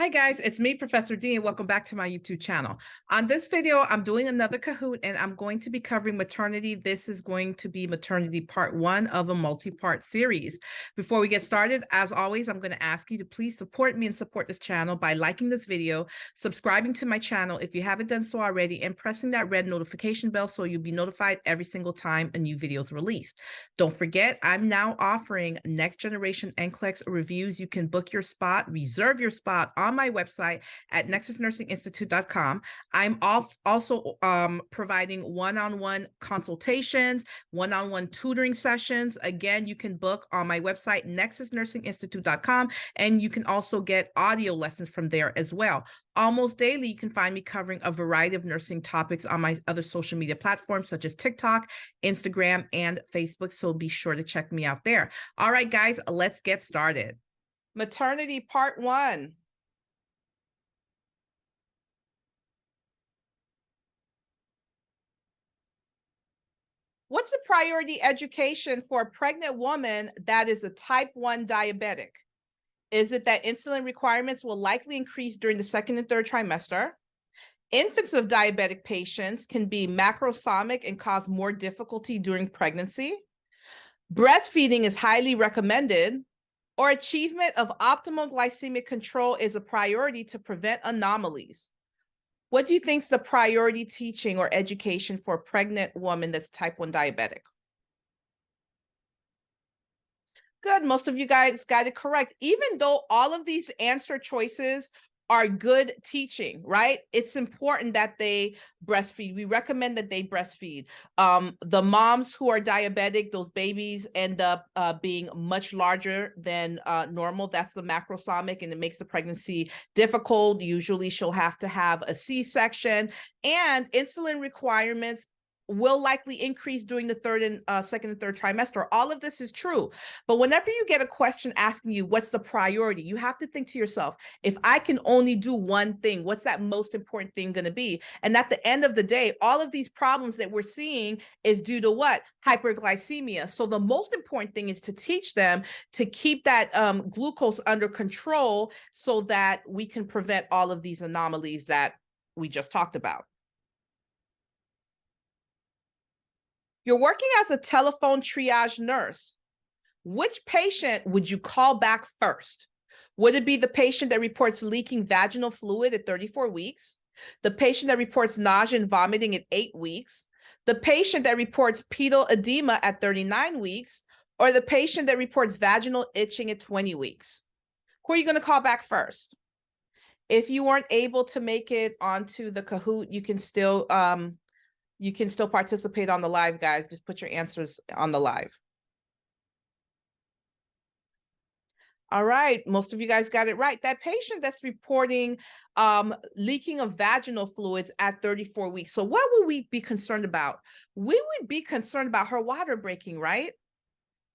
Hi guys, it's me, Professor D, and welcome back to my YouTube channel. On this video, I'm doing another Kahoot and I'm going to be covering maternity. This is going to be maternity part 1 of a multi-part series. Before we get started, as always, I'm going to ask you to please support me and support this channel by liking this video, subscribing to my channel if you haven't done so already, and pressing that red notification bell so you'll be notified every single time a new video is released. Don't forget, I'm now offering next generation NCLEX reviews. You can book your spot, reserve your spot on my website at nexusnursinginstitute.com. I'm also providing one-on-one consultations, one-on-one tutoring sessions. Again, you can book on my website, nexusnursinginstitute.com, and you can also get audio lessons from there as well. Almost daily, you can find me covering a variety of nursing topics on my other social media platforms, such as TikTok, Instagram, and Facebook, so be sure to check me out there. All right, guys, let's get started. Maternity part 1. What's the priority education for a pregnant woman that is a type 1 diabetic? Is it that insulin requirements will likely increase during the second and third trimester? Infants of diabetic patients can be macrosomic and cause more difficulty during pregnancy. Breastfeeding is highly recommended, or achievement of optimal glycemic control is a priority to prevent anomalies. What do you think is the priority teaching or education for a pregnant woman that's type 1 diabetic? Good. Most of you guys got it correct. Even though all of these answer choices are good teaching, right? It's important that they breastfeed. We recommend that they breastfeed. The moms who are diabetic, those babies end up being much larger than normal. That's the macrosomic, and it makes the pregnancy difficult. Usually she'll have to have a C-section, and insulin requirements will likely increase during the second and third trimester. All of this is true. But whenever you get a question asking you what's the priority, you have to think to yourself, if I can only do one thing, what's that most important thing going to be? And at the end of the day, all of these problems that we're seeing is due to what? Hyperglycemia. So the most important thing is to teach them to keep that glucose under control so that we can prevent all of these anomalies that we just talked about. You're working as a telephone triage nurse. Which patient would you call back first? Would it be the patient that reports leaking vaginal fluid at 34 weeks? The patient that reports nausea and vomiting at 8 weeks? The patient that reports pedal edema at 39 weeks? Or the patient that reports vaginal itching at 20 weeks? Who are you going to call back first? If you weren't able to make it onto the Kahoot, you can still participate on the live, guys. Just put your answers on the live. All right, most of you guys got it right. That patient that's reporting leaking of vaginal fluids at 34 weeks. So what would we be concerned about? We would be concerned about her water breaking, right?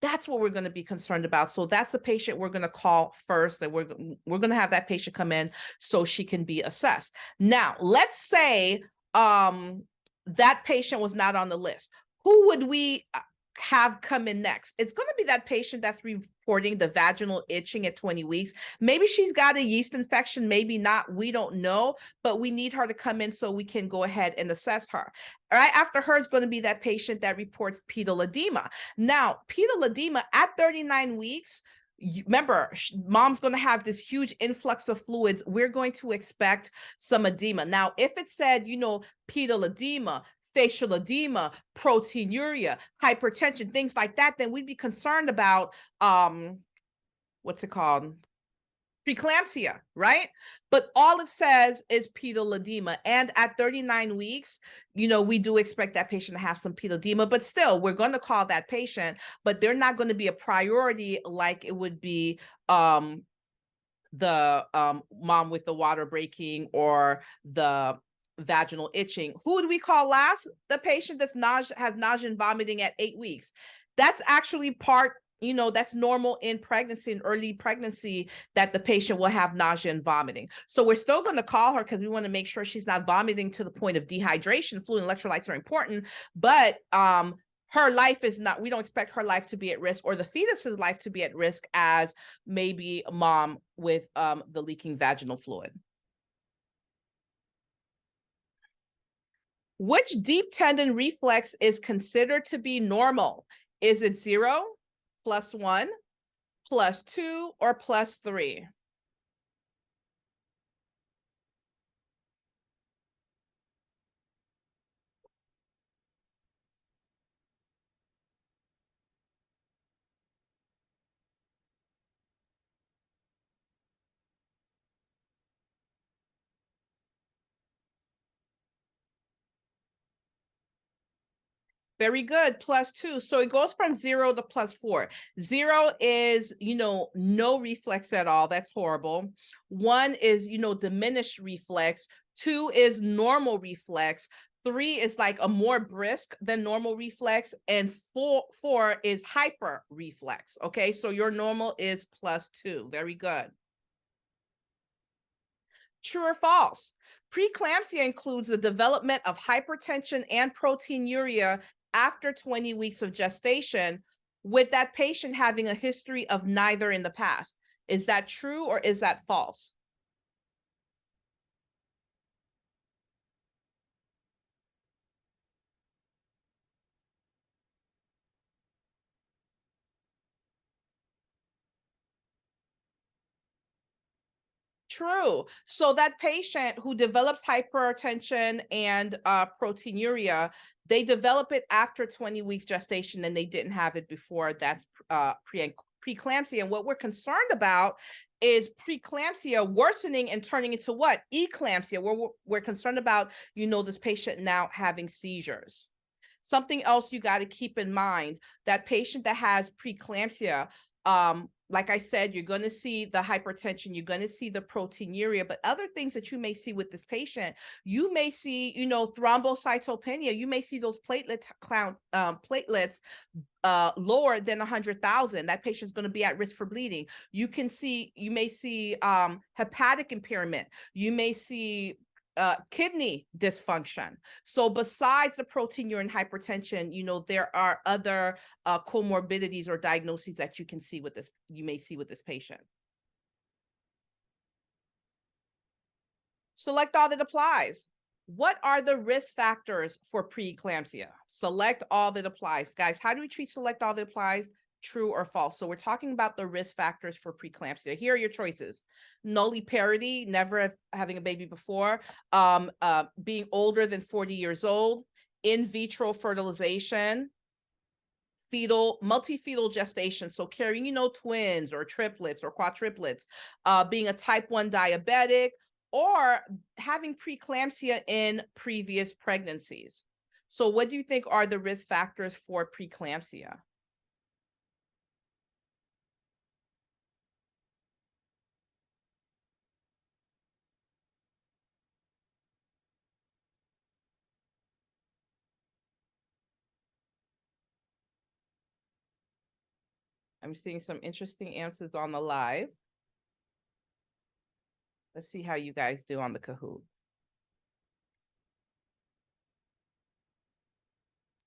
That's what we're going to be concerned about. So that's the patient we're going to call first, and we're going to have that patient come in so she can be assessed. Now, let's say that patient was not on the list. Who would we have come in next? It's going to be that patient that's reporting the vaginal itching at 20 weeks. Maybe she's got a yeast infection, maybe not, we don't know, but we need her to come in so we can go ahead and assess her. Right after her is going to be that patient that reports pedal edema. Now, pedal edema at 39 weeks, remember, mom's going to have this huge influx of fluids. We're going to expect some edema. Now, if it said, pedal edema, facial edema, proteinuria, hypertension, things like that, then we'd be concerned about, what's it called? Preeclampsia, right? But all it says is pedal edema. And at 39 weeks, we do expect that patient to have some pedal edema, but still, we're going to call that patient, but they're not going to be a priority like it would be the mom with the water breaking or the vaginal itching. Who do we call last? The patient that's has nausea and vomiting at 8 weeks. That's actually that's normal in pregnancy, in early pregnancy, that the patient will have nausea and vomiting. So we're still going to call her because we want to make sure she's not vomiting to the point of dehydration. Fluid and electrolytes are important, but her life is not, we don't expect her life to be at risk or the fetus's life to be at risk as maybe a mom with the leaking vaginal fluid. Which deep tendon reflex is considered to be normal? Is it 0, +1, +2, or +3? Very good, +2. So it goes from 0 to +4. 0 is, no reflex at all. That's horrible. 1 is, diminished reflex. 2 is normal reflex. 3 is like a more brisk than normal reflex. And four is hyper reflex. Okay, so your normal is +2. Very good. True or false? Preeclampsia includes the development of hypertension and proteinuria after 20 weeks of gestation, with that patient having a history of neither in the past. Is that true or is that false? True. So that patient who develops hypertension and proteinuria, they develop it after 20 weeks gestation and they didn't have it before. That's preeclampsia. And what we're concerned about is preeclampsia worsening and turning into what? Eclampsia, where we're concerned about, this patient now having seizures. Something else you got to keep in mind, that patient that has preeclampsia, like I said, you're going to see the hypertension, you're going to see the proteinuria, but other things that you may see with this patient, you may see, thrombocytopenia. You may see those platelets lower than 100,000. That patient's going to be at risk for bleeding. You may see hepatic impairment. You may see kidney dysfunction. So besides the proteinuria and hypertension, there are other comorbidities or diagnoses that you may see with this patient. Select all that applies. What are the risk factors for preeclampsia? Select all that applies. Guys, how do we treat select all that applies? True or false? So we're talking about the risk factors for preeclampsia. Here are your choices. Nulliparity, never having a baby before, being older than 40 years old, in vitro fertilization, multi-fetal gestation, so carrying, twins or triplets or quadruplets, being a type 1 diabetic, or having preeclampsia in previous pregnancies. So what do you think are the risk factors for preeclampsia? I'm seeing some interesting answers on the live. Let's see how you guys do on the Kahoot.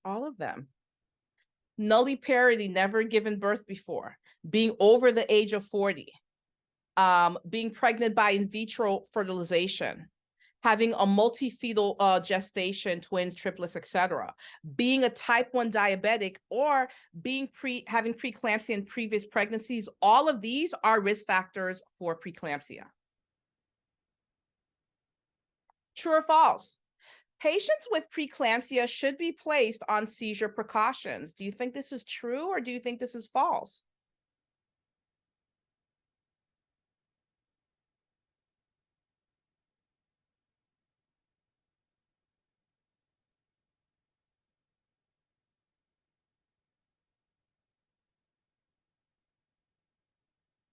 All of them. Nulliparity, never given birth before, being over the age of 40, being pregnant by in vitro fertilization, having a multi-fetal gestation, twins, triplets, etc., being a type 1 diabetic, or having preeclampsia in previous pregnancies. All of these are risk factors for preeclampsia. True or false? Patients with preeclampsia should be placed on seizure precautions. Do you think this is true or do you think this is false?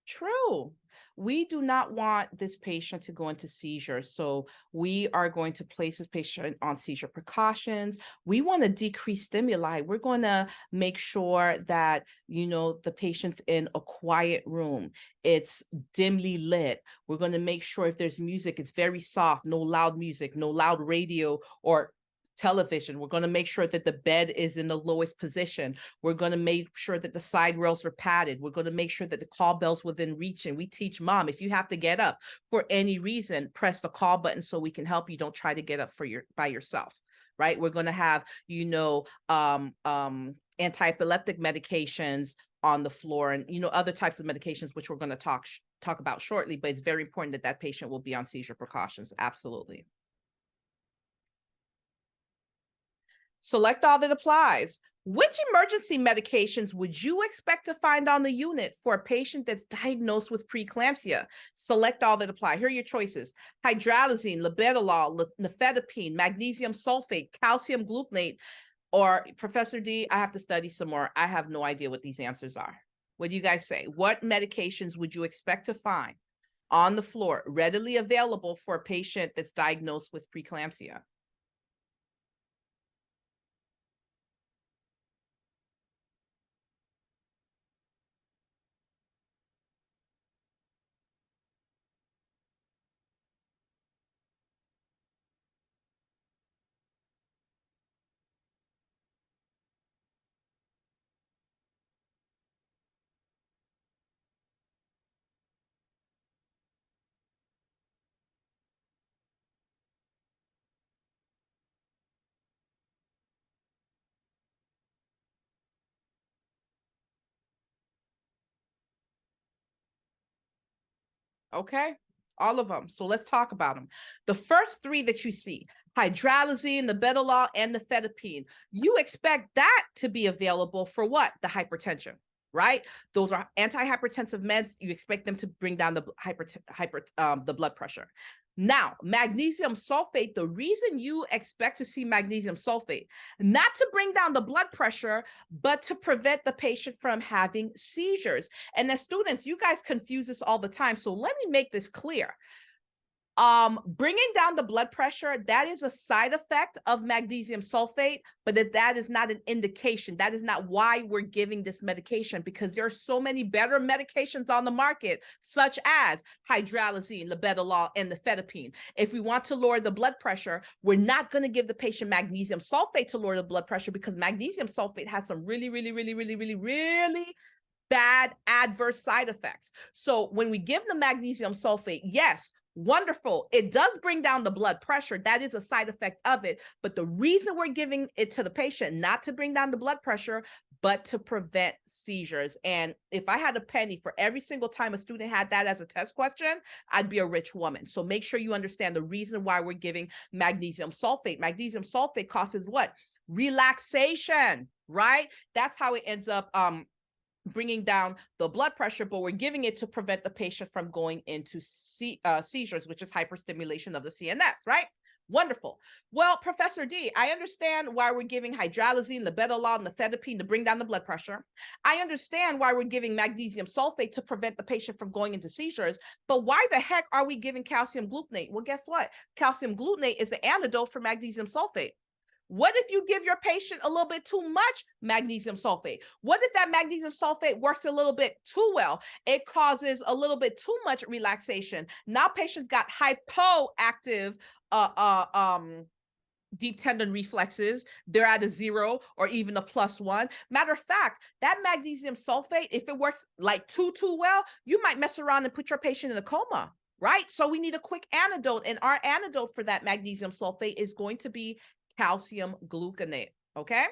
True. We do not want this patient to go into seizure. So we are going to place this patient on seizure precautions. We want to decrease stimuli. We're going to make sure that, the patient's in a quiet room. It's dimly lit. We're going to make sure if there's music, it's very soft, no loud music, no loud radio or Television. We're going to make sure that the bed is in the lowest position. We're going to make sure that the side rails are padded. We're going to make sure that the call bell's within reach. And we teach mom, if you have to get up for any reason, press the call button so we can help you. Don't try to get up by yourself, right? We're going to have, anti-epileptic medications on the floor, and other types of medications, which we're going to talk about shortly. But it's very important that patient will be on seizure precautions. Absolutely. Select all that applies. Which emergency medications would you expect to find on the unit for a patient that's diagnosed with preeclampsia? Select all that apply. Here are your choices: hydralazine, labetalol, nifedipine, magnesium sulfate, calcium gluconate, or Professor D, I have to study some more. I have no idea what these answers are. What do you guys say? What medications would you expect to find on the floor readily available for a patient that's diagnosed with preeclampsia? Okay, all of them. So let's talk about them. The first three that you see, hydralazine, the labetalol, and the nifedipine, you expect that to be available for what? The hypertension, right? Those are antihypertensive meds. You expect them to bring down the blood pressure. Now, magnesium sulfate, the reason you expect to see magnesium sulfate, not to bring down the blood pressure, but to prevent the patient from having seizures. And as students, you guys confuse this all the time. So let me make this clear. Bringing down the blood pressure, that is a side effect of magnesium sulfate, but that is not an indication. That is not why we're giving this medication, because there are so many better medications on the market, such as hydralazine, labetalol, and nifedipine. If we want to lower the blood pressure, we're not going to give the patient magnesium sulfate to lower the blood pressure, because magnesium sulfate has some really bad adverse side effects. So when we give the magnesium sulfate, yes, wonderful. It does bring down the blood pressure. That is a side effect of it. But the reason we're giving it to the patient, not to bring down the blood pressure, but to prevent seizures. And if I had a penny for every single time a student had that as a test question, I'd be a rich woman. So make sure you understand the reason why we're giving magnesium sulfate. Magnesium sulfate causes what? Relaxation, right? That's how it ends up bringing down the blood pressure, but we're giving it to prevent the patient from going into seizures, which is hyperstimulation of the CNS, right? Wonderful. Well, Professor D, I understand why we're giving hydralazine, labetalol, and nifedipine to bring down the blood pressure. I understand why we're giving magnesium sulfate to prevent the patient from going into seizures, but why the heck are we giving calcium gluconate? Well, guess what? Calcium gluconate is the antidote for magnesium sulfate. What if you give your patient a little bit too much magnesium sulfate? What if that magnesium sulfate works a little bit too well? It causes a little bit too much relaxation. Now patients got hypoactive deep tendon reflexes. They're at a 0 or even a +1. Matter of fact, that magnesium sulfate, if it works like too well, you might mess around and put your patient in a coma, right? So we need a quick antidote. And our antidote for that magnesium sulfate is going to be calcium gluconate, okay?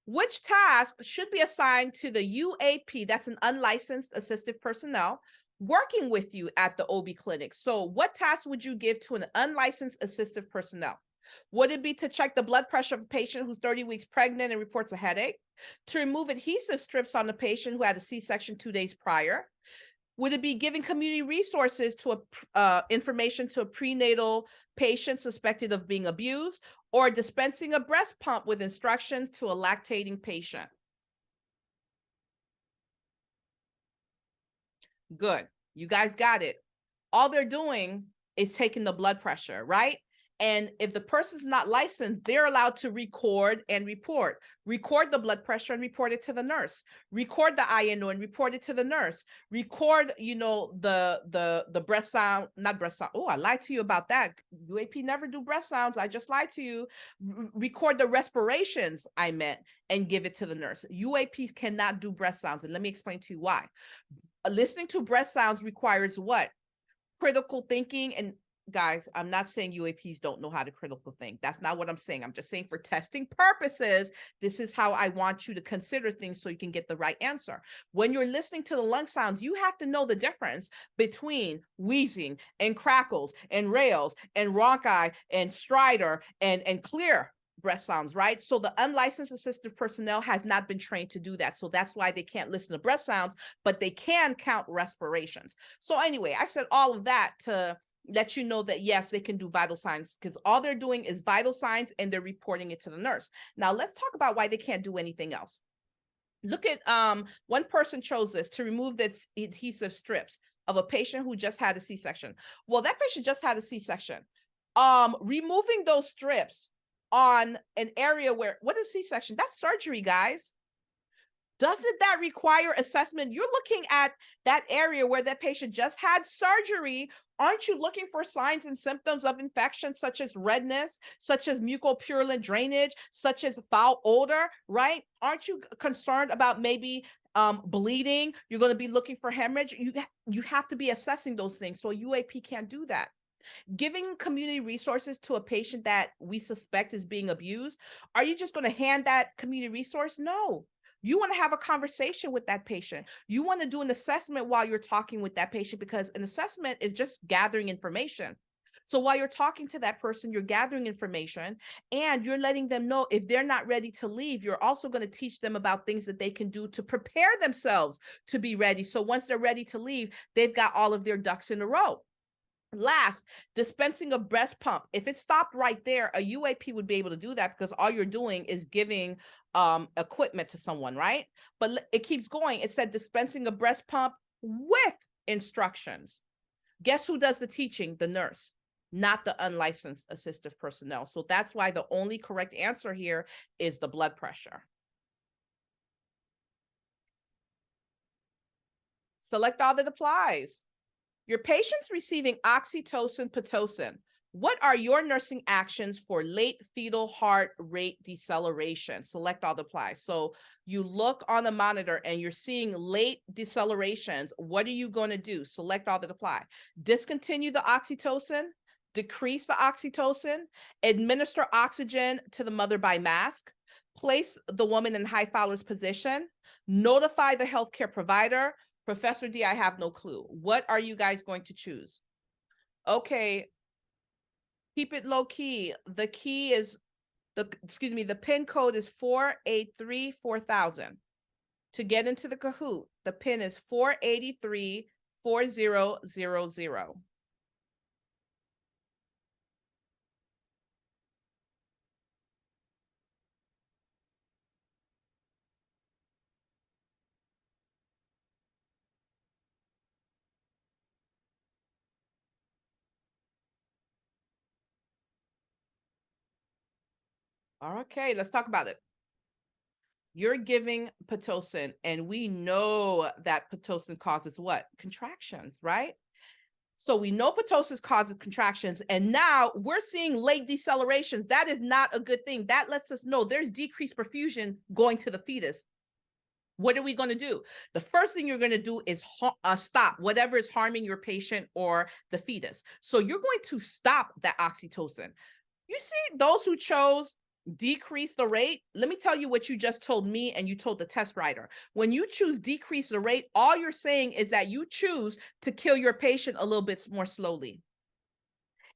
Which task should be assigned to the UAP, that's an unlicensed assistive personnel, working with you at the OB clinic? So what task would you give to an unlicensed assistive personnel? Would it be to check the blood pressure of a patient who's 30 weeks pregnant and reports a headache? To remove adhesive strips on the patient who had a C-section 2 days prior? Would it be giving community resources to information to a prenatal patient suspected of being abused, or dispensing a breast pump with instructions to a lactating patient? Good. You guys got it. All they're doing is taking the blood pressure, right? And if the person's not licensed, they're allowed to record and report. Record the blood pressure and report it to the nurse. Record the INO and report it to the nurse. Record, the breath sound, not breath sound. Oh, I lied to you about that. UAP never do breath sounds. I just lied to you. Record the respirations, I meant, and give it to the nurse. UAPs cannot do breath sounds. And let me explain to you why. Listening to breath sounds requires what? Critical thinking. And guys, I'm not saying UAPs don't know how to critical think. That's not what I'm saying. I'm just saying for testing purposes, this is how I want you to consider things so you can get the right answer. When you're listening to the lung sounds, you have to know the difference between wheezing and crackles and rails and rhonchi and stridor and clear breath sounds, right? So the unlicensed assistive personnel has not been trained to do that. So that's why they can't listen to breath sounds, but they can count respirations. So anyway, I said all of that to let you know that yes, they can do vital signs, because all they're doing is vital signs and they're reporting it to the nurse. Now let's talk about why they can't do anything else. Look at one person chose this to remove the adhesive strips of a patient who just had a C-section. Well, that patient just had a C-section. Removing those strips on an area where, what is C-section? That's surgery, guys. Doesn't that require assessment? You're looking at that area where that patient just had surgery. Aren't you looking for signs and symptoms of infection, such as redness, such as mucopurulent drainage, such as foul odor, right? Aren't you concerned about maybe bleeding? You're going to be looking for hemorrhage. You have to be assessing those things. So UAP can't do that. Giving community resources to a patient that we suspect is being abused, are you just going to hand that community resource? No. You want to have a conversation with that patient. You want to do an assessment while you're talking with that patient, because an assessment is just gathering information. So while you're talking to that person, you're gathering information and you're letting them know if they're not ready to leave, you're also going to teach them about things that they can do to prepare themselves to be ready. So once they're ready to leave, they've got all of their ducks in a row. Last, dispensing a breast pump. If it stopped right there, a UAP would be able to do that because all you're doing is giving equipment to someone, right? But it keeps going. It said dispensing a breast pump with instructions. Guess who does the teaching? The nurse, not the unlicensed assistive personnel. So that's why the only correct answer here is the blood pressure. Select all that applies. Your patient's receiving oxytocin, Pitocin. What are your nursing actions for late fetal heart rate deceleration? Select all that applies. So you look on the monitor and you're seeing late decelerations. What are you going to do? Select all that apply. Discontinue the oxytocin, decrease the oxytocin, administer oxygen to the mother by mask, place the woman in high Fowler's position, notify the healthcare provider. Professor D, I have no clue. What are you guys going to choose? Okay, keep it low key. The key is, the PIN code is 483-4000. To get into the Kahoot, the PIN is 483-4000. Okay, let's talk about it. You're giving Pitocin, and we know that Pitocin causes what? Contractions, right? So we know Pitocin causes contractions, and now we're seeing late decelerations. That is not a good thing. That lets us know there's decreased perfusion going to the fetus. What are we going to do? The first thing you're going to do is stop whatever is harming your patient or the fetus. So you're going to stop that oxytocin. You see, those who chose decrease the rate, let me tell you what you just told me and you told the test writer. When you choose decrease the rate, all you're saying is that you choose to kill your patient a little bit more slowly.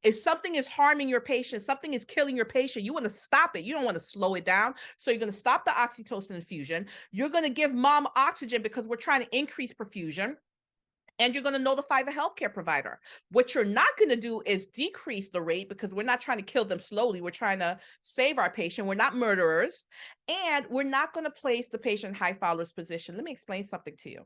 If something is harming your patient, something is killing your patient, you want to stop it. You don't want to slow it down. So you're going to stop the oxytocin infusion. You're going to give mom oxygen because we're trying to increase perfusion. And you're going to notify the healthcare provider. What you're not going to do is decrease the rate because we're not trying to kill them slowly. We're trying to save our patient. We're not murderers. And we're not going to place the patient in high Fowler's position. Let me explain something to you.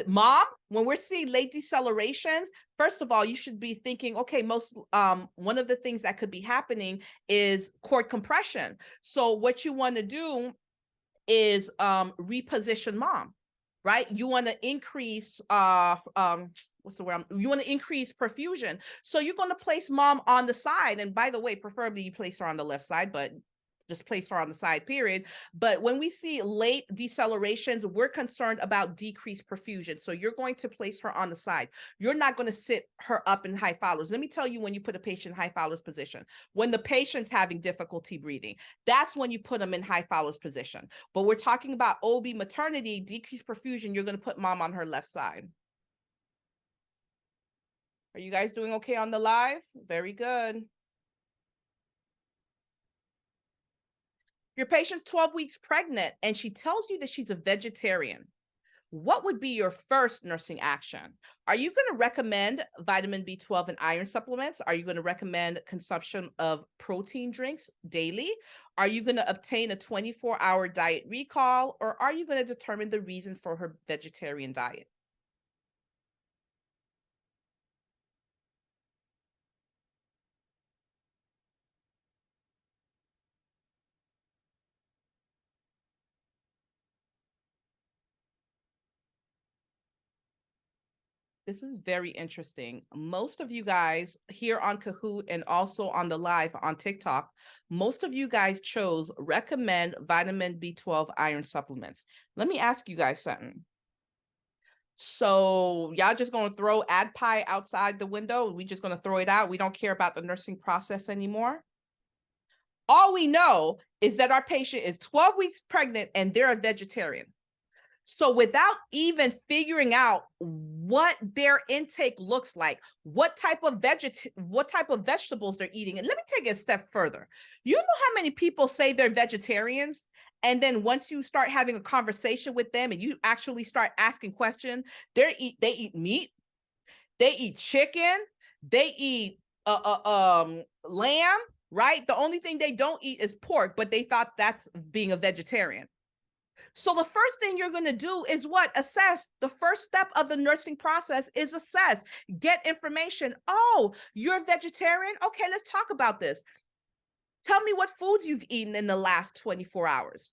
Mom, when we're seeing late decelerations, first of all, you should be thinking, okay, one of the things that could be happening is cord compression. So what you want to do is reposition mom, right? You want to increase what's the word? You want to increase perfusion. So you're going to place mom on the side. And by the way, preferably you place her on the left side, but just place her on the side, period. But when we see late decelerations, we're concerned about decreased perfusion. So you're going to place her on the side. You're not going to sit her up in high Fowler's. Let me tell you, when you put a patient in high Fowler's position, when the patient's having difficulty breathing, that's when you put them in high Fowler's position. But we're talking about OB maternity, decreased perfusion, you're going to put mom on her left side. Are you guys doing okay on the live? Very good. Your patient's 12 weeks pregnant and she tells you that she's a vegetarian. What would be your first nursing action? Are you going to recommend vitamin B12 and iron supplements? Are you going to recommend consumption of protein drinks daily? Are you going to obtain a 24-hour diet recall? Or are you going to determine the reason for her vegetarian diet? This is very interesting. Most of you guys here on Kahoot and also on the live on TikTok, most of you guys chose recommend vitamin B12 iron supplements. Let me ask you guys something. So y'all just going to throw AdPi outside the window? We just going to throw it out? We don't care about the nursing process anymore? All we know is that our patient is 12 weeks pregnant and they're a vegetarian. So without even figuring out what their intake looks like, what type of vegetables they're eating, and let me take it a step further. You know how many people say they're vegetarians, and then once you start having a conversation with them and you actually start asking questions, they eat meat, they eat chicken, they eat lamb, right? The only thing they don't eat is pork, but they thought that's being a vegetarian. So the first thing you're going to do is what? Assess. The first step of the nursing process is assess. Get information. Oh, you're a vegetarian? Okay, let's talk about this. Tell me what foods you've eaten in the last 24 hours.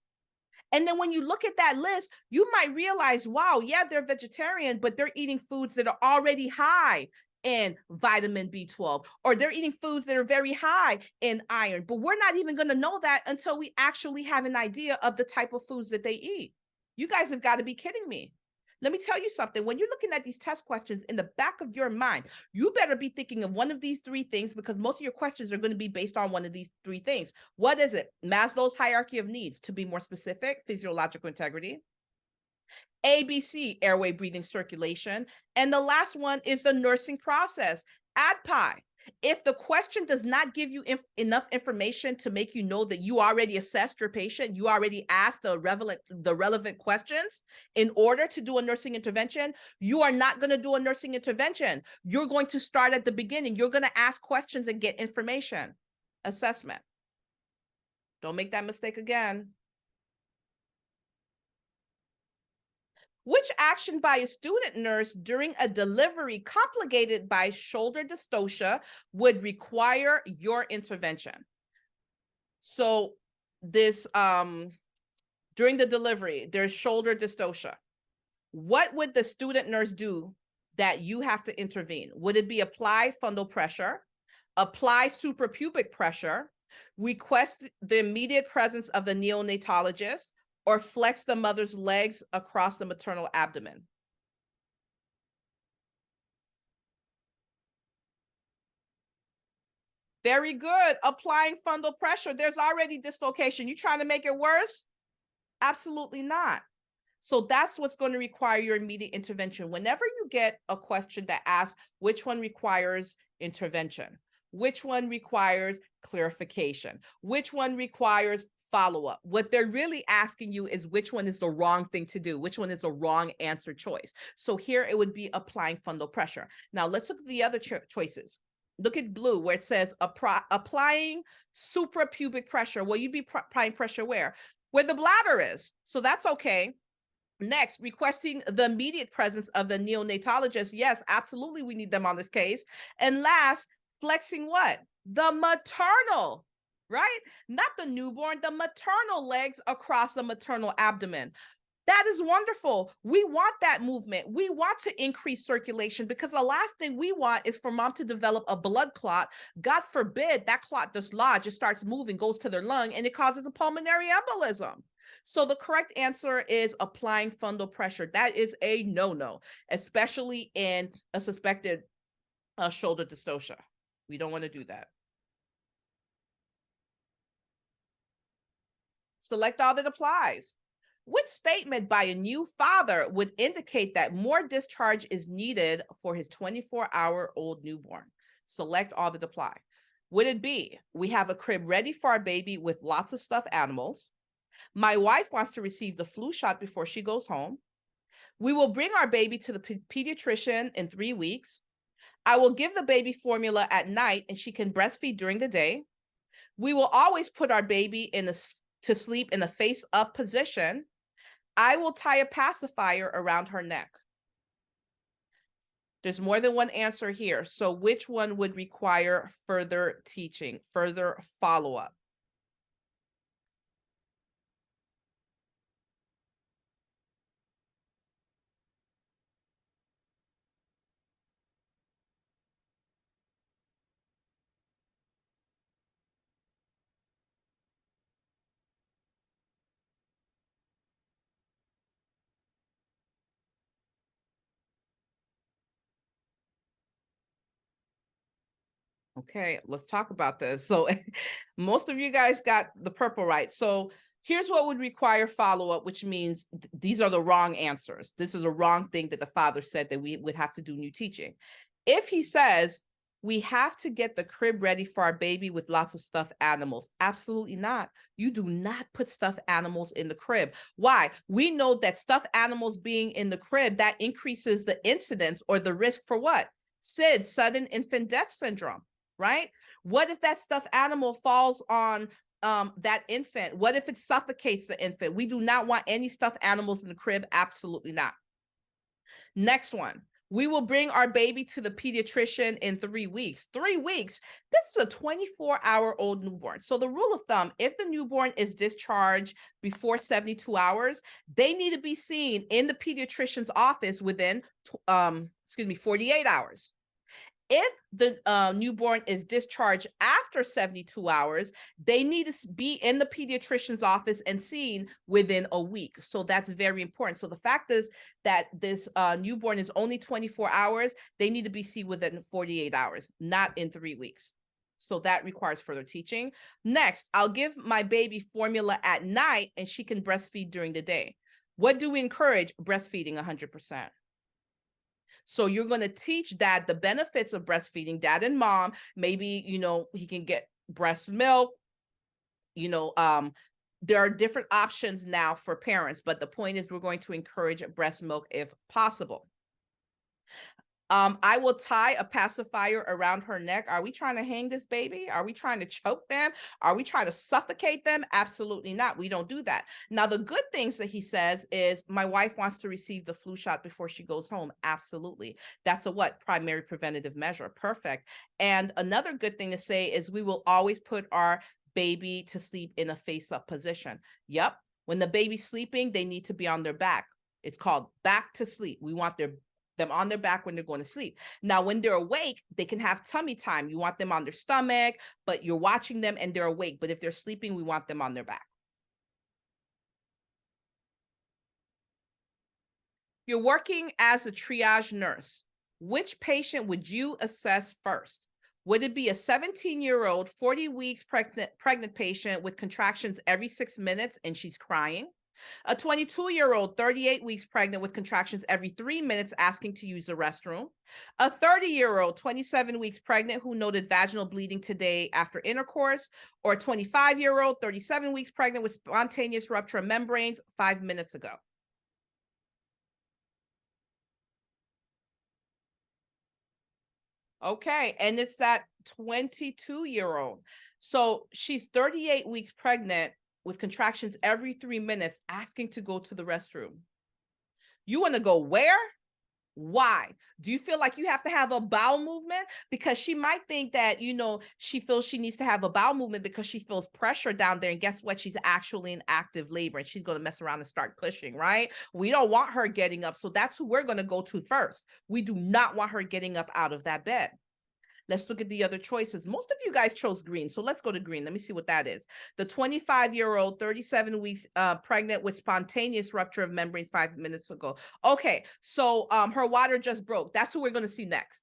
And then when you look at that list, you might realize, wow, yeah, they're vegetarian, but they're eating foods that are already high in vitamin B12, or they're eating foods that are very high in iron. But we're not even going to know that until we actually have an idea of the type of foods that they eat. You guys have got to be kidding me. Let me tell you something. When you're looking at these test questions, in the back of your mind, you better be thinking of one of these three things, because most of your questions are going to be based on one of these three things. What is it? Maslow's hierarchy of needs. To be more specific, physiological integrity. ABC, airway, breathing, circulation. And the last one is the nursing process, ADPI. If the question does not give you enough information to make you know that you already assessed your patient, you already asked the relevant questions in order to do a nursing intervention, you are not going to do a nursing intervention. You're going to start at the beginning. You're going to ask questions and get information. Assessment. Don't make that mistake again. Which action by a student nurse during a delivery complicated by shoulder dystocia would require your intervention? So this during the delivery, there's shoulder dystocia. What would the student nurse do that you have to intervene? Would it be apply fundal pressure, apply suprapubic pressure, request the immediate presence of the neonatologist, or flex the mother's legs across the maternal abdomen? Very good. Applying fundal pressure. There's already dislocation. You trying to make it worse? Absolutely not. So that's what's going to require your immediate intervention. Whenever you get a question that asks which one requires intervention, which one requires clarification, which one requires follow-up, what they're really asking you is which one is the wrong thing to do, which one is the wrong answer choice. So here it would be applying fundal pressure. Now let's look at the other choices. Look at blue where it says applying suprapubic pressure. Well, you'd be applying pressure where? Where the bladder is. So that's okay. Next, requesting the immediate presence of the neonatologist. Yes, absolutely, we need them on this case. And last, flexing what? The maternal, right? Not the newborn, the maternal legs across the maternal abdomen. That is wonderful. We want that movement. We want to increase circulation because the last thing we want is for mom to develop a blood clot. God forbid that clot dislodge, it starts moving, goes to their lung, and it causes a pulmonary embolism. So the correct answer is applying fundal pressure. That is a no-no, especially in a suspected shoulder dystocia. We don't want to do that. Select all that applies. Which statement by a new father would indicate that more discharge is needed for his 24-hour-old newborn? Select all that apply. Would it be, we have a crib ready for our baby with lots of stuffed animals? My wife wants to receive the flu shot before she goes home. We will bring our baby to the pediatrician in 3 weeks. I will give the baby formula at night and she can breastfeed during the day. We will always put our baby to sleep in a face up position. I will tie a pacifier around her neck. There's more than one answer here. So which one would require further teaching, further follow-up? Okay, let's talk about this. So most of you guys got the purple right. So here's what would require follow-up, which means these are the wrong answers. This is a wrong thing that the father said that we would have to do new teaching. If he says we have to get the crib ready for our baby with lots of stuffed animals, absolutely not. You do not put stuffed animals in the crib. Why? We know that stuffed animals being in the crib, that increases the incidence or the risk for what? SID, sudden infant death syndrome. Right? What if that stuffed animal falls on that infant? What if it suffocates the infant? We do not want any stuffed animals in the crib. Absolutely not. Next one. We will bring our baby to the pediatrician in 3 weeks. 3 weeks. This is a 24-hour-old newborn. So the rule of thumb, if the newborn is discharged before 72 hours, they need to be seen in the pediatrician's office within 48 hours. If the newborn is discharged after 72 hours, they need to be in the pediatrician's office and seen within a week. So that's very important. So the fact is that this newborn is only 24 hours. They need to be seen within 48 hours, not in 3 weeks. So that requires further teaching. Next, I'll give my baby formula at night and she can breastfeed during the day. What do we encourage? Breastfeeding 100%. So you're going to teach dad the benefits of breastfeeding, dad and mom. Maybe, he can get breast milk. There are different options now for parents, but the point is we're going to encourage breast milk if possible. I will tie a pacifier around her neck. Are we trying to hang this baby? Are we trying to choke them? Are we trying to suffocate them? Absolutely not. We don't do that. Now, the good things that he says is my wife wants to receive the flu shot before she goes home. Absolutely. That's a what? Primary preventative measure. Perfect. And another good thing to say is we will always put our baby to sleep in a face-up position. Yep. When the baby's sleeping, they need to be on their back. It's called back to sleep. We want them on their back when they're going to sleep. Now, when they're awake, they can have tummy time. You want them on their stomach, but you're watching them and they're awake. But if they're sleeping, we want them on their back. You're working as a triage nurse. Which patient would you assess first? Would it be a 17-year-old, 40 weeks pregnant patient with contractions every 6 minutes and she's crying? A 22-year-old, 38 weeks pregnant with contractions every 3 minutes asking to use the restroom. A 30-year-old, 27 weeks pregnant who noted vaginal bleeding today after intercourse. Or a 25-year-old, 37 weeks pregnant with spontaneous rupture of membranes 5 minutes ago. Okay, and it's that 22-year-old. So she's 38 weeks pregnant with contractions every 3 minutes asking to go to the restroom. You want to go where? Why? Do you feel like you have to have a bowel movement? Because she might think that, you know, she feels she needs to have a bowel movement because she feels pressure down there. And guess what? She's actually in active labor and she's going to mess around and start pushing, right? We don't want her getting up. So that's who we're going to go to first. We do not want her getting up out of that bed. Let's look at the other choices. Most of you guys chose green. So let's go to green. Let me see what that is. The 25-year-old, 37 weeks pregnant with spontaneous rupture of membrane 5 minutes ago. Okay, so her water just broke. That's who we're going to see next.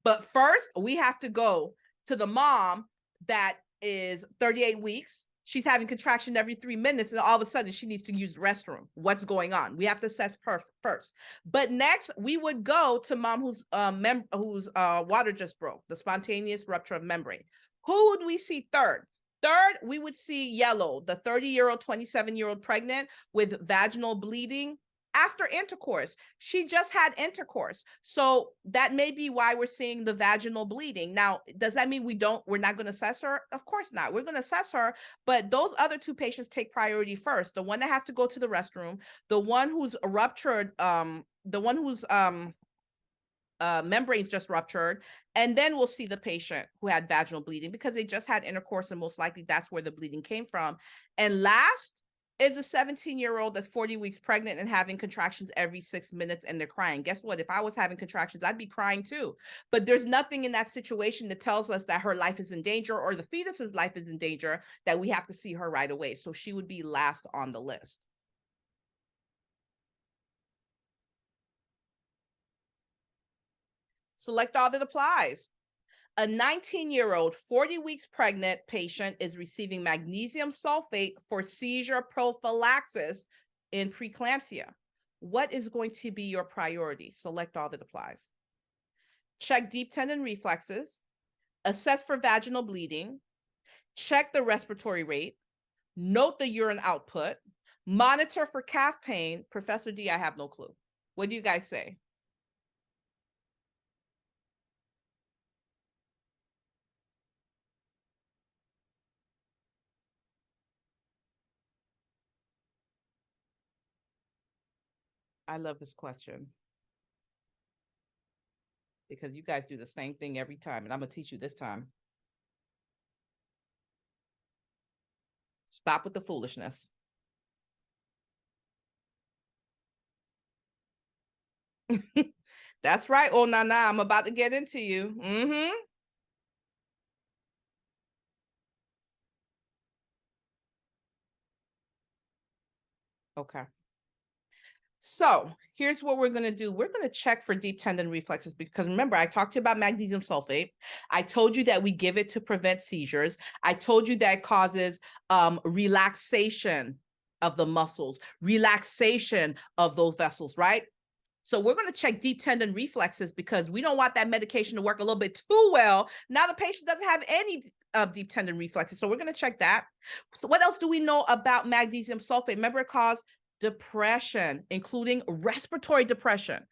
But first, we have to go to the mom that is 38 weeks. She's having contraction every 3 minutes, and all of a sudden she needs to use the restroom. What's going on? We have to assess her first. But next, we would go to mom whose water just broke, the spontaneous rupture of membrane. Who would we see third? Third, we would see yellow, the 30-year-old, 27-year-old pregnant with vaginal bleeding after intercourse. She just had intercourse. So that may be why we're seeing the vaginal bleeding. Now, does that mean we're not going to assess her? Of course not. We're going to assess her, but those other two patients take priority first. The one that has to go to the restroom, the one who's ruptured, the one whose membranes just ruptured, and then we'll see the patient who had vaginal bleeding because they just had intercourse and most likely that's where the bleeding came from. And last is a 17-year-old that's 40 weeks pregnant and having contractions every 6 minutes and they're crying. Guess what? If I was having contractions, I'd be crying too. But there's nothing in that situation that tells us that her life is in danger or the fetus's life is in danger that we have to see her right away. So she would be last on the list. Select all that applies. A 19-year-old, 40 weeks pregnant patient is receiving magnesium sulfate for seizure prophylaxis in preeclampsia. What is going to be your priority? Select all that applies. Check deep tendon reflexes, assess for vaginal bleeding, check the respiratory rate, note the urine output, monitor for calf pain. Professor D, I have no clue. What do you guys say? I love this question because you guys do the same thing every time, and I'm going to teach you this time. Stop with the foolishness. That's right. Oh, nah, I'm about to get into you. Okay. So here's what we're going to do. We're going to check for deep tendon reflexes because remember, I talked to you about magnesium sulfate. I told you that we give it to prevent seizures. I told you that it causes relaxation of the muscles, relaxation of those vessels, right? So we're going to check deep tendon reflexes because we don't want that medication to work a little bit too well. Now the patient doesn't have any deep tendon reflexes. So we're going to check that. So what else do we know about magnesium sulfate? Remember, it caused depression, including respiratory depression.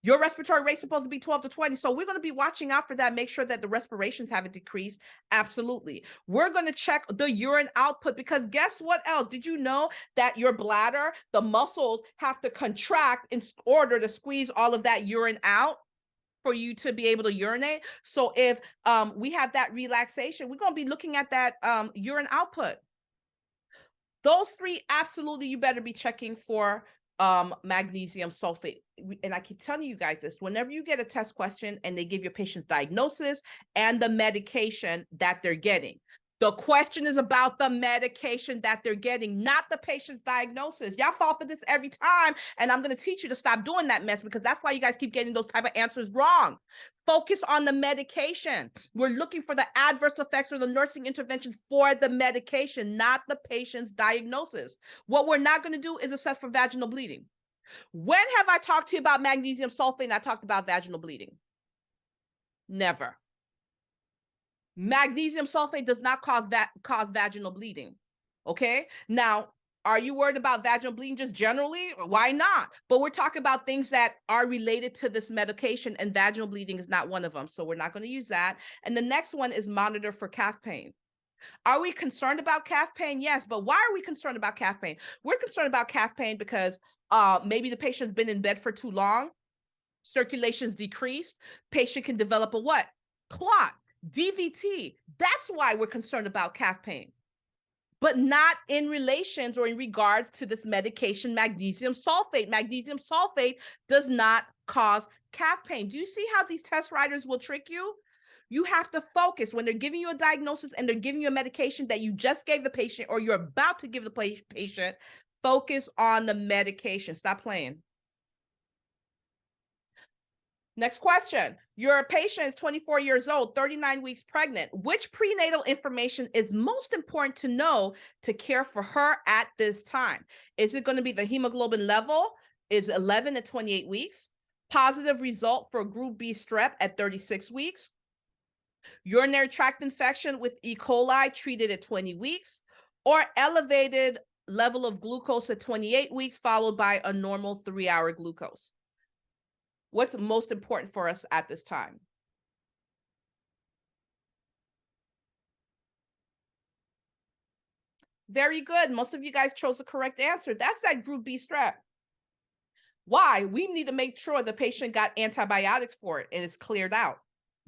Your respiratory rate is supposed to be 12 to 20. So we're going to be watching out for that. Make sure that the respirations haven't decreased. Absolutely. We're going to check the urine output because guess what else? Did you know that your bladder, the muscles have to contract in order to squeeze all of that urine out for you to be able to urinate? So if we have that relaxation, we're going to be looking at that urine output. Those three, absolutely, you better be checking for magnesium sulfate. And I keep telling you guys this, whenever you get a test question and they give your patient's diagnosis and the medication that they're getting, the question is about the medication that they're getting, not the patient's diagnosis. Y'all fall for this every time, and I'm going to teach you to stop doing that mess because that's why you guys keep getting those type of answers wrong. Focus on the medication. We're looking for the adverse effects or the nursing interventions for the medication, not the patient's diagnosis. What we're not going to do is assess for vaginal bleeding. When have I talked to you about magnesium sulfate and I talked about vaginal bleeding? Never. Magnesium sulfate does not cause vaginal bleeding. Okay. Now, are you worried about vaginal bleeding just generally? Why not? But we're talking about things that are related to this medication, and vaginal bleeding is not one of them. So we're not going to use that. And the next one is monitor for calf pain. Are we concerned about calf pain? Yes. But why are we concerned about calf pain? We're concerned about calf pain because Maybe the patient's been in bed for too long, circulation's decreased, patient can develop a what? Clot, DVT. That's why we're concerned about calf pain, but not in relations or in regards to this medication, magnesium sulfate. Magnesium sulfate does not cause calf pain. Do you see how these test writers will trick you? You have to focus when they're giving you a diagnosis and they're giving you a medication that you just gave the patient or you're about to give the patient. Focus on the medication. Stop playing. Next question. Your patient is 24 years old, 39 weeks pregnant. Which prenatal information is most important to know to care for her at this time? Is it going to be the hemoglobin level? Is 11 at 28 weeks? Positive result for group B strep at 36 weeks? Urinary tract infection with E. coli treated at 20 weeks? Or elevated level of glucose at 28 weeks followed by a normal 3-hour glucose? What's most important for us at this time? Very good. Most of you guys chose the correct answer. That's that group B strep. Why? We need to make sure the patient got antibiotics for it and it's cleared out.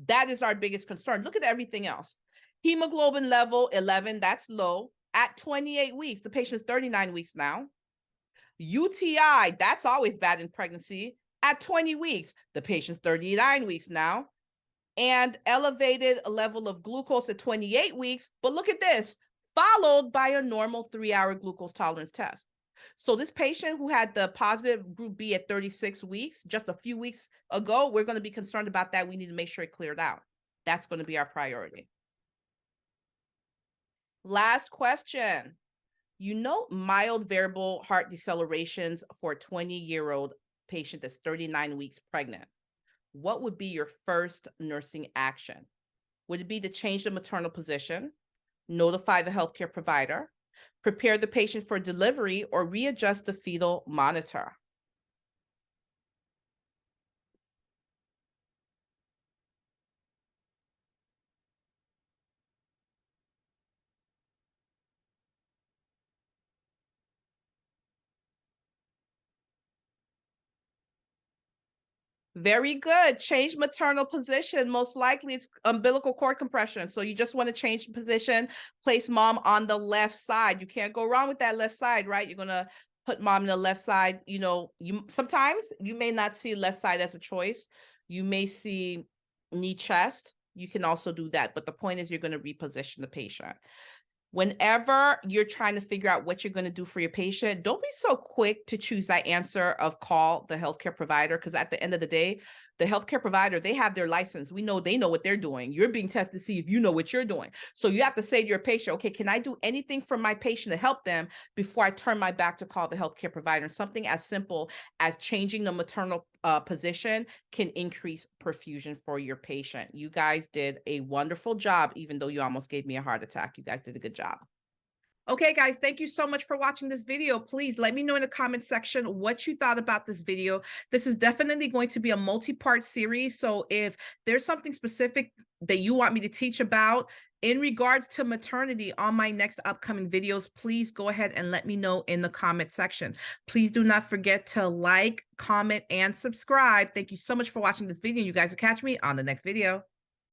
That is our biggest concern. Look at everything else. Hemoglobin level 11, that's low. At 28 weeks, the patient's 39 weeks now. UTI, that's always bad in pregnancy. At 20 weeks, the patient's 39 weeks now. And elevated level of glucose at 28 weeks. But look at this, followed by a normal 3-hour glucose tolerance test. So this patient who had the positive group B at 36 weeks, just a few weeks ago, we're going to be concerned about that. We need to make sure it cleared out. That's going to be our priority. Last question. You know, mild variable heart decelerations for a 20-year-old patient that's 39 weeks pregnant. What would be your first nursing action? Would it be to change the maternal position, notify the healthcare provider, prepare the patient for delivery, or readjust the fetal monitor? Very good. Change maternal position. Most likely it's umbilical cord compression. So you just want to change the position, place mom on the left side. You can't go wrong with that left side, right? You're going to put mom in the left side. You know, sometimes you may not see left side as a choice. You may see knee chest. You can also do that. But the point is you're going to reposition the patient. Whenever you're trying to figure out what you're going to do for your patient, don't be so quick to choose that answer of call the healthcare provider, because at the end of the day, the healthcare provider, they have their license. We know they know what they're doing. You're being tested to see if you know what you're doing. So you have to say to your patient, okay, can I do anything for my patient to help them before I turn my back to call the healthcare provider? And something as simple as changing the maternal position can increase perfusion for your patient. You guys did a wonderful job, even though you almost gave me a heart attack. You guys did a good job. Okay, guys, thank you so much for watching this video. Please let me know in the comment section what you thought about this video. This is definitely going to be a multi-part series. So if there's something specific that you want me to teach about in regards to maternity on my next upcoming videos, please go ahead and let me know in the comment section. Please do not forget to like, comment, and subscribe. Thank you so much for watching this video. You guys will catch me on the next video.